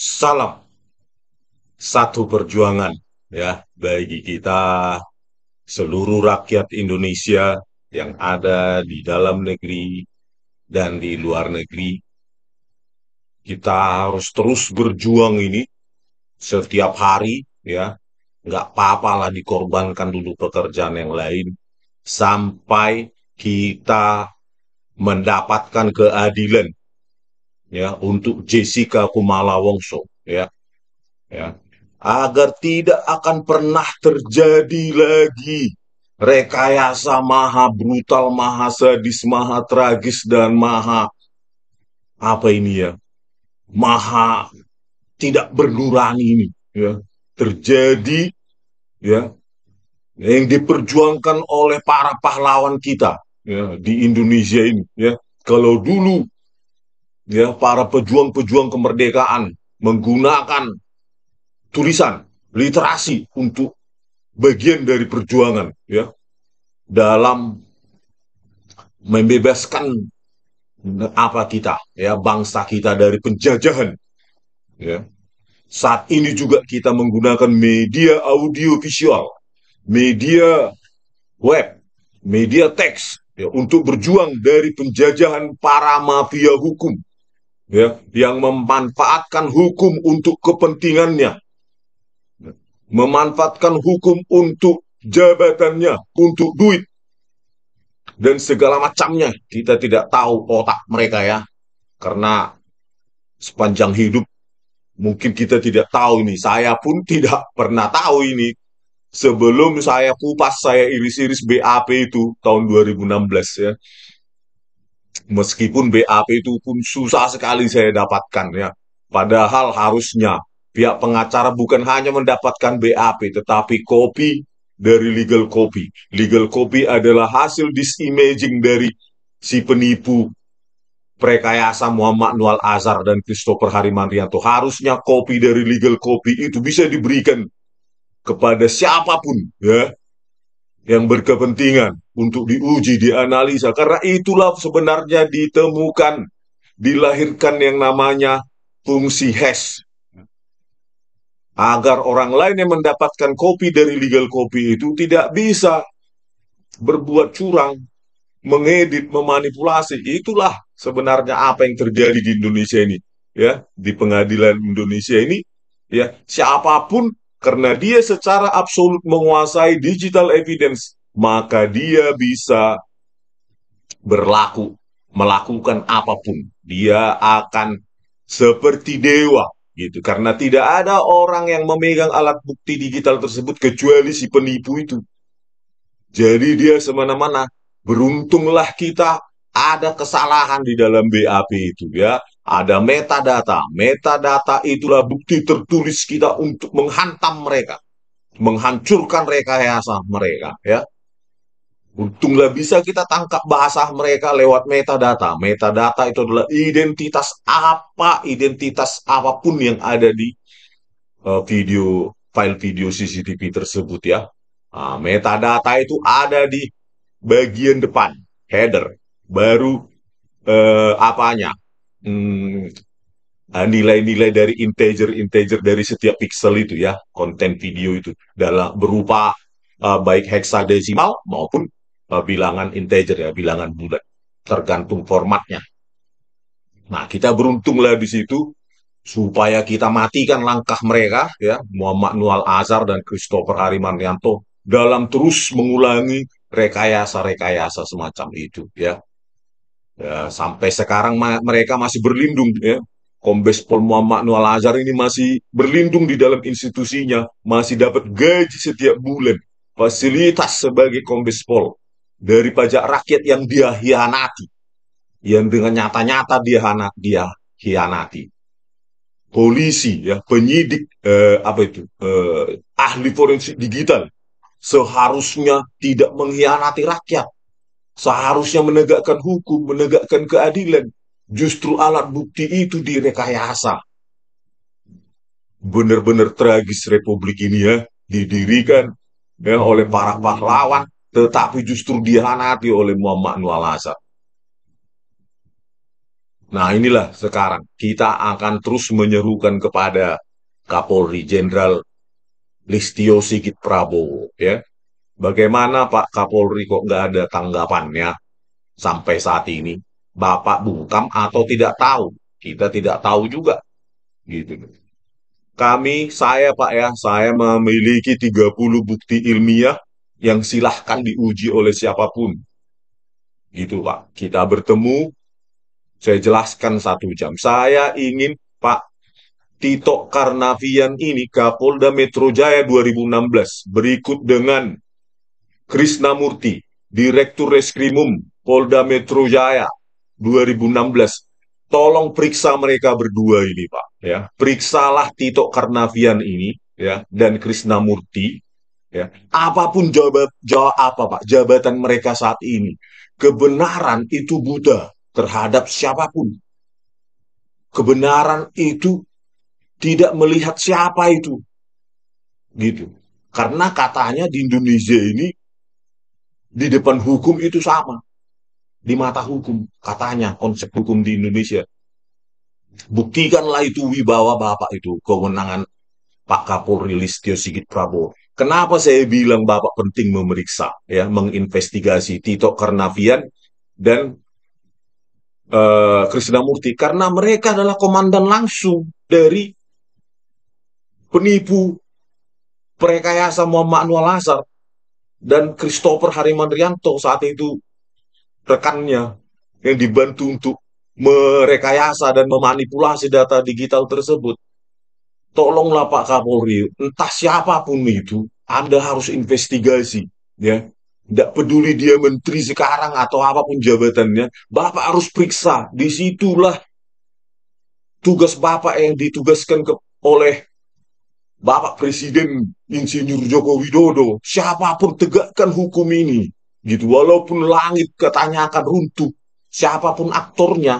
Salam satu perjuangan ya bagi kita seluruh rakyat Indonesia yang ada di dalam negeri dan di luar negeri. Kita harus terus berjuang ini setiap hari ya. Nggak apa-apa lah dikorbankan dulu pekerjaan yang lain sampai kita mendapatkan keadilan ya untuk Jessica Kumala Wongso ya, agar tidak akan pernah terjadi lagi rekayasa maha brutal, maha sadis, maha tragis, dan maha apa ini ya, maha tidak bernurani ini ya terjadi ya yang diperjuangkan oleh para pahlawan kita ya di Indonesia ini ya. Kalau dulu ya para pejuang-pejuang kemerdekaan menggunakan tulisan literasi untuk bagian dari perjuangan ya dalam membebaskan apa kita ya bangsa kita dari penjajahan ya. Saat ini juga kita menggunakan media audio visual, media web, media teks ya untuk berjuang dari penjajahan para mafia hukum ya yang memanfaatkan hukum untuk kepentingannya, memanfaatkan hukum untuk jabatannya, untuk duit dan segala macamnya. Kita tidak tahu otak mereka ya, karena sepanjang hidup mungkin kita tidak tahu ini. Saya pun tidak pernah tahu ini. Sebelum saya kupas, saya iris-iris BAP itu tahun 2016 ya. Meskipun BAP itu pun susah sekali saya dapatkan ya. Padahal harusnya pihak pengacara bukan hanya mendapatkan BAP, tetapi kopi dari legal copy. Legal copy adalah hasil disimaging dari si penipu Prekayasa Muhammad Nual Azhar dan Christopher Harimanrianto. Harusnya kopi dari legal copy itu bisa diberikan kepada siapapun ya yang berkepentingan untuk diuji, dianalisa. Karena itulah sebenarnya ditemukan, dilahirkan yang namanya fungsi hash. Agar orang lain yang mendapatkan kopi dari legal copy itu tidak bisa berbuat curang, mengedit, memanipulasi. Itulah sebenarnya apa yang terjadi di Indonesia ini, ya, di pengadilan Indonesia ini, ya, siapapun karena dia secara absolut menguasai digital evidence, maka dia bisa berlaku, melakukan apapun. Dia akan seperti dewa, gitu. Karena tidak ada orang yang memegang alat bukti digital tersebut kecuali si penipu itu. Jadi dia semena-mana. Beruntunglah kita ada kesalahan di dalam BAP itu ya. Ada metadata. Metadata itulah bukti tertulis kita untuk menghantam mereka, menghancurkan rekayasa mereka ya. Untunglah bisa kita tangkap bahasa mereka lewat metadata. Metadata itu adalah identitas apapun yang ada di file video CCTV tersebut ya. Nah, metadata itu ada di bagian depan, header, baru apanya, hmm, nilai-nilai dari integer dari setiap pixel itu ya, konten video itu dalam berupa baik heksadesimal maupun bilangan integer ya, bilangan bulat, tergantung formatnya. Nah, kita beruntunglah di situ supaya kita matikan langkah mereka ya, Muhammad Nual Azhar dan Christopher Harimanrianto dalam terus mengulangi rekayasa-rekayasa semacam itu ya. Ya, sampai sekarang mereka masih berlindung ya. Kombes Pol Muhammad Nual Azhar ini masih berlindung di dalam institusinya, masih dapat gaji setiap bulan, fasilitas sebagai Kombes Pol dari pajak rakyat yang dia hianati, yang dengan nyata-nyata dia hianati. Polisi ya, penyidik apa itu ahli forensik digital seharusnya tidak mengkhianati rakyat, seharusnya menegakkan hukum, menegakkan keadilan. Justru alat bukti itu direkayasa. Benar-benar tragis Republik ini ya, didirikan ya oleh para pahlawan, tetapi justru dihanati oleh Muhammad Nual Azhar. Nah, inilah sekarang kita akan terus menyerukan kepada Kapolri Jenderal Listio Sigit Prabowo, ya. Bagaimana Pak Kapolri kok nggak ada tanggapannya sampai saat ini? Bapak bungkam atau tidak tahu? Kita tidak tahu juga, gitu. Saya Pak ya, saya memiliki 30 bukti ilmiah yang silahkan diuji oleh siapapun. Gitu Pak. Kita bertemu, saya jelaskan 1 jam. Saya ingin Pak Tito Karnavian ini Kapolda Metro Jaya 2016 berikut dengan Krisnamurti, Direktur Reskrimum Polda Metro Jaya 2016. Tolong periksa mereka berdua ini, Pak. Ya, periksalah Tito Karnavian ini, ya, dan Krisnamurti, ya. Apapun jabatan mereka saat ini, kebenaran itu buta terhadap siapapun. Kebenaran itu tidak melihat siapa itu, gitu. Karena katanya di Indonesia ini di depan hukum itu sama, di mata hukum, katanya konsep hukum di Indonesia. Buktikanlah itu wibawa Bapak itu, kewenangan Pak Kapolri Listio Sigit Prabowo. Kenapa saya bilang Bapak penting memeriksa, ya, menginvestigasi Tito Karnavian dan Krisnamurti, karena mereka adalah komandan langsung dari penipu perekayasa Muhammad Anwar Lazar dan Christopher Harimandrianto saat itu rekannya yang dibantu untuk merekayasa dan memanipulasi data digital tersebut. Tolonglah Pak Kapolri, entah siapapun itu, Anda harus investigasi, ya. Tidak peduli dia menteri sekarang atau apapun jabatannya, Bapak harus periksa. Disitulah tugas Bapak yang ditugaskan oleh Bapak Presiden Insinyur Joko Widodo. Siapapun tegakkan hukum ini, gitu. Walaupun langit katanya akan runtuh, siapapun aktornya,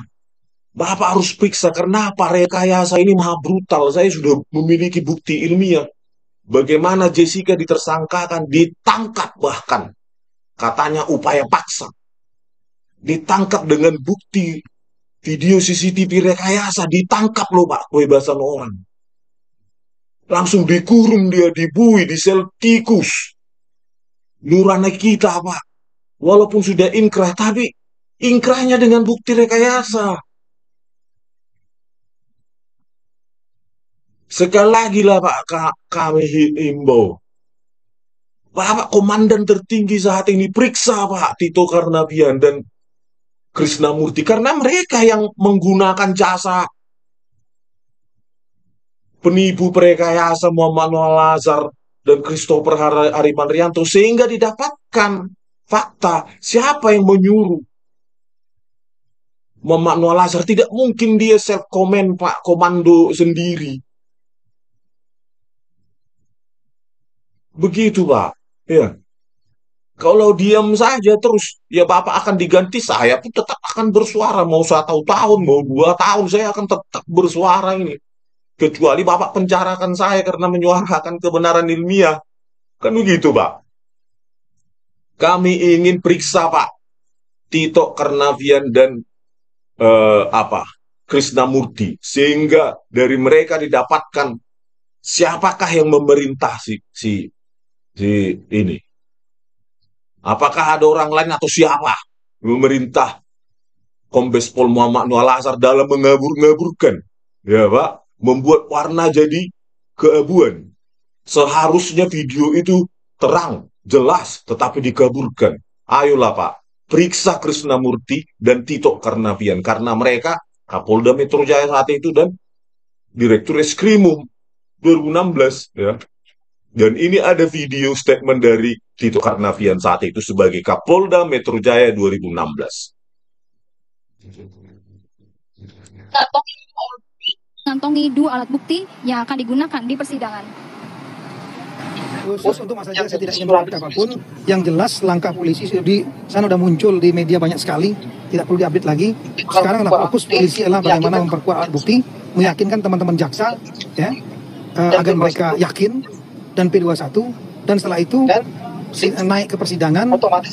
Bapak harus periksa. Kenapa rekayasa ini maha brutal? Saya sudah memiliki bukti ilmiah. Bagaimana Jessica ditersangkakan, ditangkap bahkan. Katanya upaya paksa. Ditangkap dengan bukti video CCTV rekayasa. Ditangkap loh Pak, kebebasan orang. Langsung dikurung dia, dibui, di sel tikus. Nurani kita Pak. Walaupun sudah inkrah, tapi inkrahnya dengan bukti rekayasa. Sekali lagi lah Pak, kami himbau. Bapak komandan tertinggi saat ini, periksa Pak Tito Karnavian dan Krisnamurti. Karena mereka yang menggunakan jasa penipu perekayasa Muhammad Lazar dan Christopher Harimandrianto. Sehingga didapatkan fakta siapa yang menyuruh Muhammad Lazar. Tidak mungkin dia self comment Pak, komando sendiri. Begitu Pak. Ya. Kalau diam saja terus, ya Bapak akan diganti, saya pun tetap akan bersuara. Mau 1 tahun, mau 2 tahun, saya akan tetap bersuara ini. Kecuali Bapak penjarakan saya karena menyuarakan kebenaran ilmiah. Kan begitu, Pak. Kami ingin periksa, Pak, Tito Karnavian dan Krisnamurti. Sehingga dari mereka didapatkan siapakah yang memerintah si ini. Apakah ada orang lain atau siapa memerintah Kombes Pol Muhammad Anwar Lazar dalam mengabur-ngaburkan, ya Pak, membuat warna jadi keabuan. Seharusnya video itu terang, jelas, tetapi dikaburkan. Ayolah Pak, periksa Krisnamurti dan Tito Karnavian, karena mereka Kapolda Metro Jaya saat itu dan Direktur Reskrimum 2016, ya. Dan ini ada video statement dari Tito Karnavian saat itu sebagai Kapolda Metro Jaya 2016. Mengantongi 2 alat bukti yang akan digunakan di persidangan. Khusus untuk Mas Ajat, saya tidak ingin mengupdate apapun. Yang jelas langkah polisi di sana sudah muncul di media banyak sekali, tidak perlu diupdate lagi. Sekarang fokus polisi adalah bagaimana memperkuat alat bukti, meyakinkan teman-teman jaksa, ya, agar mereka yakin dan P21, dan setelah itu naik ke persidangan.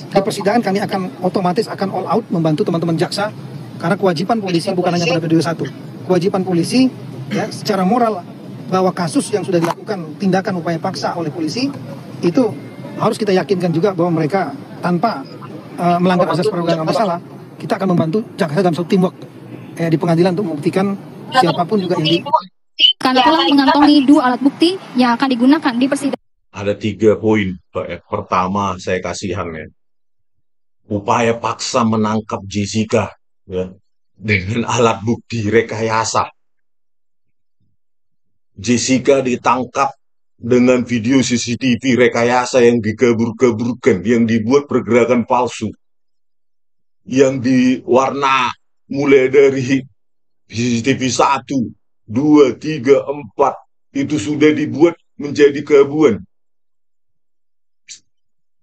Di persidangan kami akan otomatis all out membantu teman-teman jaksa Karena kewajiban polisi bukan hanya pada video satu. Kewajiban polisi ya secara moral bahwa kasus yang sudah dilakukan tindakan upaya paksa oleh polisi itu harus kita yakinkan juga bahwa mereka tanpa melanggar asas praduga bersalah, kita akan membantu jaksa dalam satu teamwork di pengadilan untuk membuktikan siapapun juga yang Karena telah mengantongi 2 alat bukti yang akan digunakan di persidangan. Ada 3 poin, Pak. Pertama, saya kasihan ya. Upaya paksa menangkap Jessica ya, dengan alat bukti rekayasa. Jessica ditangkap dengan video CCTV rekayasa yang dikabur-kaburkan, yang dibuat pergerakan palsu, yang diwarna mulai dari CCTV 1, 2, 3, 4, itu sudah dibuat menjadi keabuan.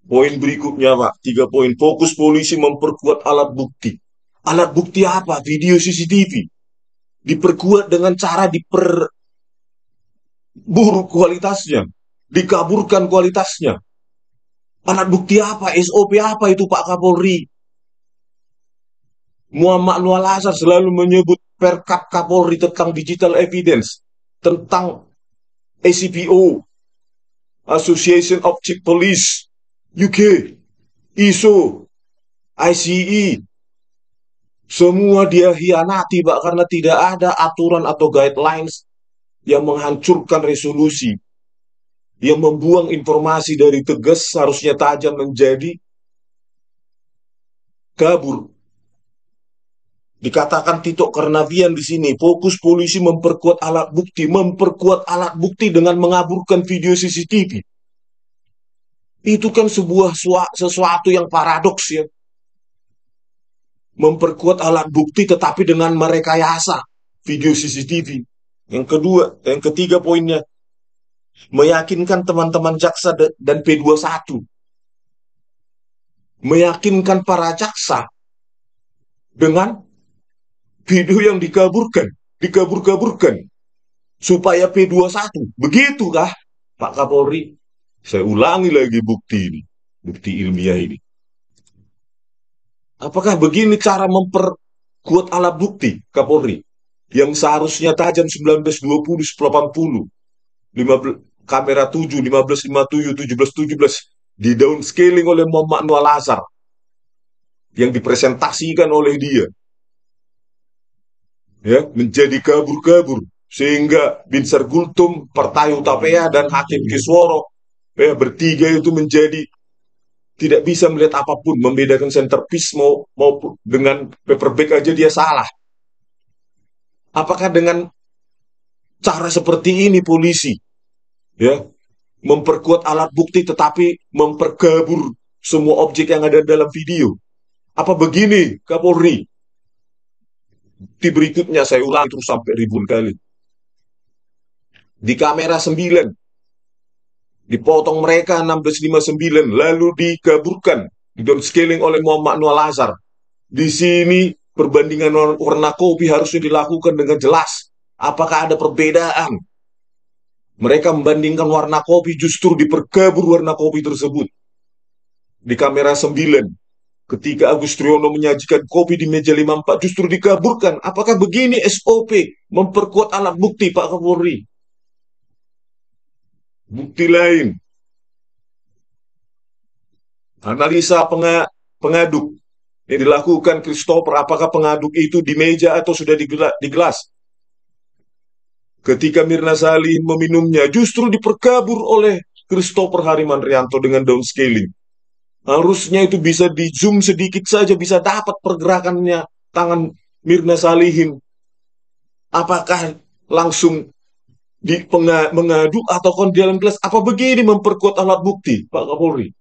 Poin berikutnya, Pak, 3 poin. Fokus polisi memperkuat alat bukti. Alat bukti apa? Video CCTV. Diperkuat dengan cara diperburuk kualitasnya. Dikaburkan kualitasnya. Alat bukti apa? SOP apa itu, Pak Kapolri? Muhammad Nur Al-Azhar selalu menyebut Perkap Kapolri tentang digital evidence, tentang ACPO, Association of Chief Police, UK, ISO, ICE, semua dia hianati, Pak, karena tidak ada aturan atau guidelines yang menghancurkan resolusi, yang membuang informasi dari tegas seharusnya tajam menjadi kabur. Dikatakan Tito Karnavian di sini, fokus polisi memperkuat alat bukti dengan mengaburkan video CCTV. Itu kan sesuatu yang paradoks ya. Memperkuat alat bukti tetapi dengan merekayasa video CCTV. Yang ketiga poinnya, meyakinkan teman-teman jaksa dan P21. Meyakinkan para jaksa dengan video yang dikabur-kaburkan supaya P21. Begitukah, Pak Kapolri? Saya ulangi lagi bukti ini, bukti ilmiah ini. Apakah begini cara memperkuat alat bukti, Kapolri? Yang seharusnya tajam 19, 20, 80, 15, kamera 7, 15, 57, 17, 17, di downscaling oleh Muhammad Nur Al-Azhar, yang dipresentasikan oleh dia, ya, menjadi kabur-kabur, sehingga Binsar Gultum, Partai Utapea, dan Hakim Kisworo, ya, bertiga itu menjadi tidak bisa melihat apapun, membedakan centerpiece maupun dengan paperback aja dia salah. Apakah dengan cara seperti ini polisi ya memperkuat alat bukti tetapi memperkabur semua objek yang ada dalam video? Apa begini, Kapolri? Di berikutnya saya ulangi terus sampai ribuan kali. Di kamera 9 dipotong mereka 1659, lalu dikaburkan, di downscaling oleh Muhammad Nur Al-Azhar. Di sini perbandingan warna kopi harusnya dilakukan dengan jelas. Apakah ada perbedaan? Mereka membandingkan warna kopi, justru diperkabur warna kopi tersebut. Di kamera 9, ketika Agus Triyono menyajikan kopi di meja 54, justru dikaburkan. Apakah begini SOP memperkuat alat bukti, Pak Kapolri? Bukti lain, analisa pengaduk yang dilakukan Christopher, apakah pengaduk itu di meja atau sudah di gelas? Ketika Mirna Salihin meminumnya, justru diperkabur oleh Christopher Harimanrianto dengan downscaling. Harusnya itu bisa di zoom sedikit saja, bisa dapat pergerakannya tangan Mirna Salihin. Apakah langsung mengaduk atau di dalam gelas? Apa begini memperkuat alat bukti, Pak Kapolri?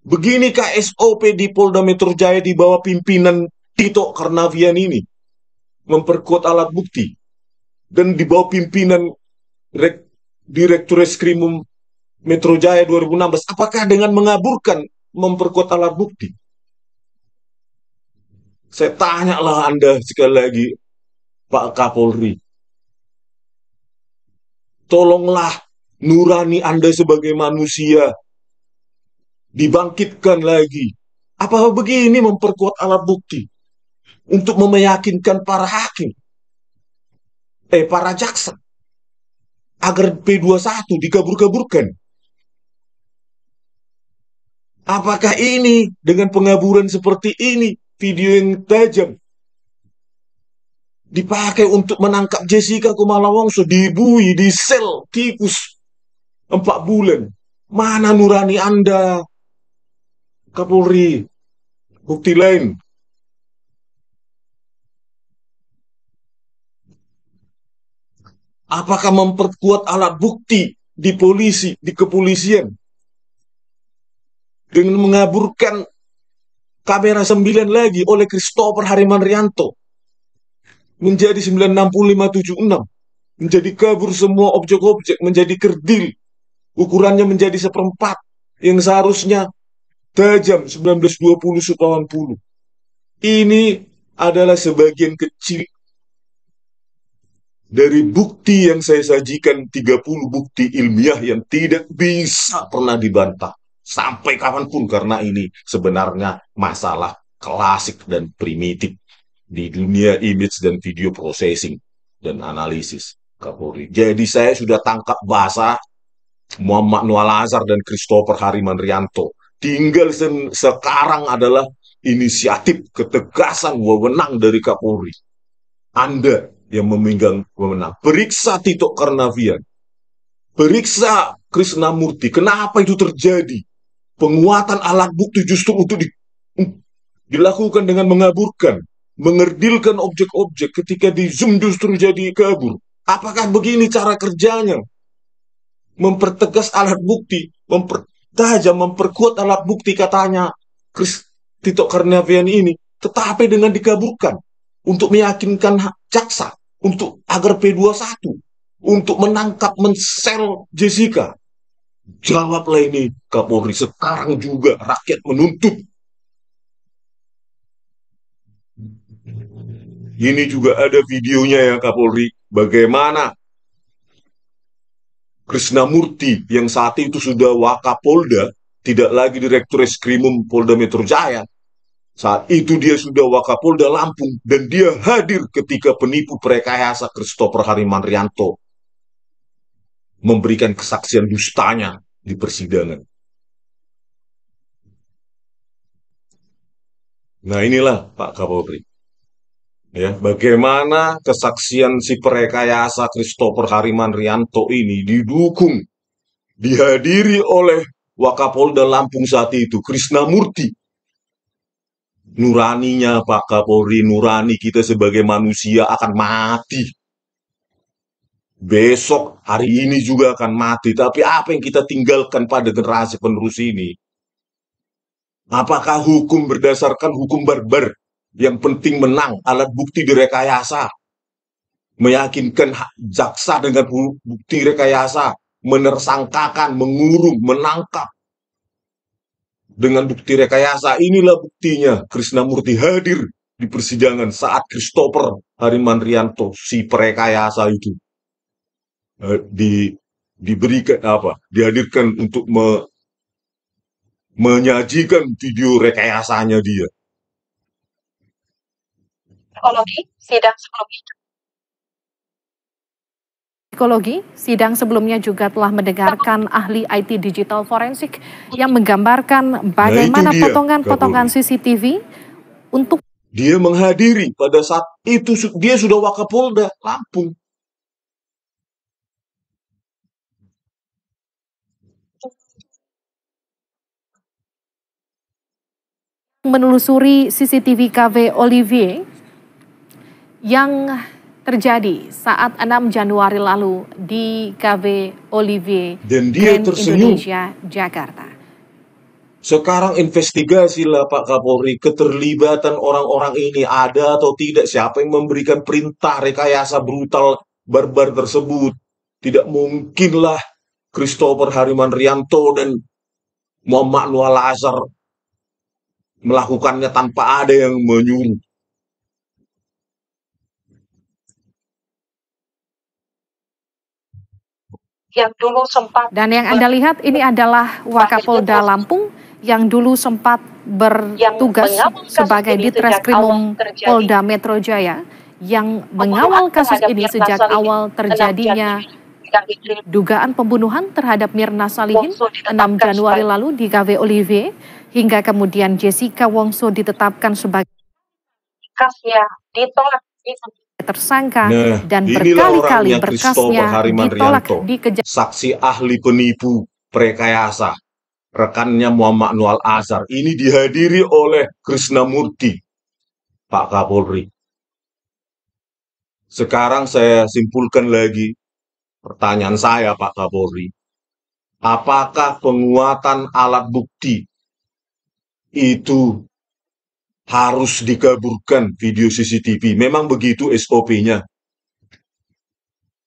Beginikah SOP di Polda Metro Jaya di bawah pimpinan Tito Karnavian ini? Memperkuat alat bukti. Dan di bawah pimpinan Direktur Reskrimum Metro Jaya 2016, apakah dengan mengaburkan memperkuat alat bukti? Saya tanyalah Anda sekali lagi, Pak Kapolri. Tolonglah nurani Anda sebagai manusia dibangkitkan lagi. Apa begini memperkuat alat bukti? untuk meyakinkan para hakim, para jaksa, agar P21 dikabur-kaburkan. Apakah ini dengan pengaburan seperti ini, video yang tajam, dipakai untuk menangkap Jessica Kumala Wongso, dibui, di sel tikus 4 bulan? Mana nurani Anda, Kapolri? Bukti lain. Apakah memperkuat alat bukti di polisi, di kepolisian, dengan mengaburkan kamera 9 lagi oleh Christopher Harimanrianto menjadi 96576, menjadi kabur semua objek-objek, menjadi kerdil, ukurannya menjadi 1/4, yang seharusnya tajam 1920-80. Ini adalah sebagian kecil dari bukti yang saya sajikan, 30 bukti ilmiah yang tidak bisa pernah dibantah sampai kapanpun, karena ini sebenarnya masalah klasik dan primitif di dunia image dan video processing dan analisis, Kapolri. Jadi saya sudah tangkap basah Muhammad Nual Azhar dan Christopher Harimanrianto. Tinggal sekarang adalah inisiatif, ketegasan, wewenang dari Kapolri. Anda yang memegang wewenang. Periksa Tito Karnavian, periksa Krisnamurti. Kenapa itu terjadi? Penguatan alat bukti justru untuk dilakukan dengan mengaburkan, mengerdilkan objek-objek, ketika di zoom justru jadi kabur. Apakah begini cara kerjanya? Mempertegas alat bukti, mempertajam, memperkuat alat bukti katanya Tito Karnavian ini, tetapi dengan dikaburkan untuk meyakinkan jaksa, untuk agar P21, untuk menangkap, mensel Jessica. Jawablah ini, Kapolri. Sekarang juga rakyat menuntut. Ini juga ada videonya ya, Kapolri. Bagaimana Krisnamurti yang saat itu sudah Wakapolda, tidak lagi Direktur Reskrimum Polda Metro Jaya. Saat itu dia sudah Wakapolda Lampung, dan dia hadir ketika penipu prekayasa Christopher Harimanrianto memberikan kesaksian dustanya di persidangan. Nah inilah Pak Kapolri, ya, bagaimana kesaksian si prekayasa Christopher Harimanrianto ini didukung, dihadiri oleh Wakapolda Lampung saat itu, Krisnamurti. Nuraninya Pak Kapolri, nurani kita sebagai manusia akan mati. Besok, hari ini juga akan mati. Tapi apa yang kita tinggalkan pada generasi penerus ini? Apakah hukum berdasarkan hukum barbar? Yang penting menang, alat bukti direkayasa. Meyakinkan jaksa dengan bukti rekayasa. Menersangkakan, mengurung, menangkap dengan bukti rekayasa. Inilah buktinya. Krisnamurti hadir di persidangan saat Christopher Harimanrianto, si perekayasa itu, diberikan dihadirkan untuk menyajikan video rekayasanya dia. Sidang sebelumnya juga telah mendengarkan ahli IT digital forensik yang menggambarkan bagaimana potongan-potongan CCTV untuk dia menghadiri pada saat itu. Dia sudah Wakapolda Lampung. menelusuri CCTV KV Olivier yang terjadi saat 6 Januari lalu di KV Olivier dan dia Grand tersenyum. Indonesia, Jakarta. Sekarang investigasilah Pak Kapolri, keterlibatan orang-orang ini ada atau tidak, siapa yang memberikan perintah rekayasa brutal barbar tersebut. Tidak mungkinlah Christopher Harimanrianto dan Muhammad Nual Azhar melakukannya tanpa ada yang menyuruh. Dan yang Anda lihat ini adalah Wakapolda Lampung yang dulu sempat bertugas sebagai Ditreskrimum Polda Metro Jaya yang mengawal kasus ini sejak awal terjadinya dugaan pembunuhan terhadap Mirna Salihin 6 Januari lalu di KV Olivier, hingga kemudian Jessica Wongso ditetapkan sebagai tersangka dan berkali-kali berkasnya ditolak di saksi ahli penipu prekayasa, rekannya Muhammad Nual Azhar. Ini dihadiri oleh Krisnamurti, Pak Kapolri. Sekarang saya simpulkan lagi pertanyaan saya, Pak Kapolri. Apakah penguatan alat bukti itu harus dikaburkan video CCTV? Memang begitu SOP-nya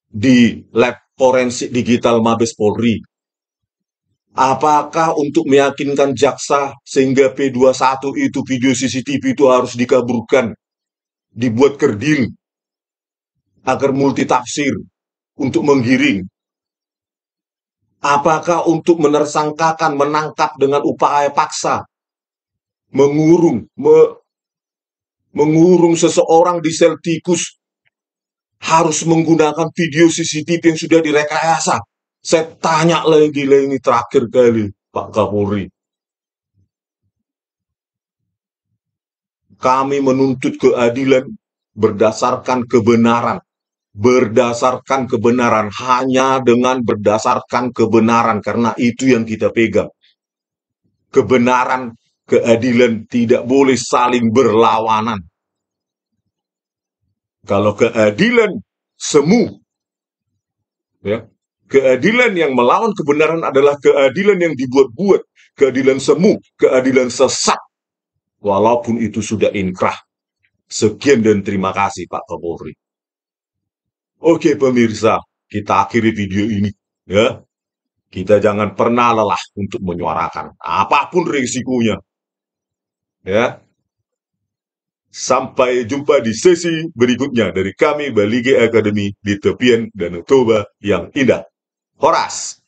di lab forensik digital Mabes Polri. Apakah untuk meyakinkan jaksa sehingga P21 itu video CCTV itu harus dikaburkan, dibuat kerdil agar multitafsir untuk menggiring? Apakah untuk menersangkakan, menangkap dengan upaya paksa, mengurung seseorang di sel tikus harus menggunakan video CCTV yang sudah direkayasa? Saya tanya lagi ini terakhir kali, Pak Kapolri. Kami menuntut keadilan berdasarkan kebenaran. Berdasarkan kebenaran, hanya dengan berdasarkan kebenaran, karena itu yang kita pegang. Kebenaran, keadilan tidak boleh saling berlawanan. Kalau keadilan semu, ya, keadilan yang melawan kebenaran adalah keadilan yang dibuat-buat, keadilan semu, keadilan sesat, walaupun itu sudah inkrah. Sekian dan terima kasih, Pak Kapolri. Oke pemirsa, kita akhiri video ini, ya. Kita jangan pernah lelah untuk menyuarakan apapun risikonya, ya. Sampai jumpa di sesi berikutnya dari kami Balige Academy di tepian Danau Toba yang indah. Horas!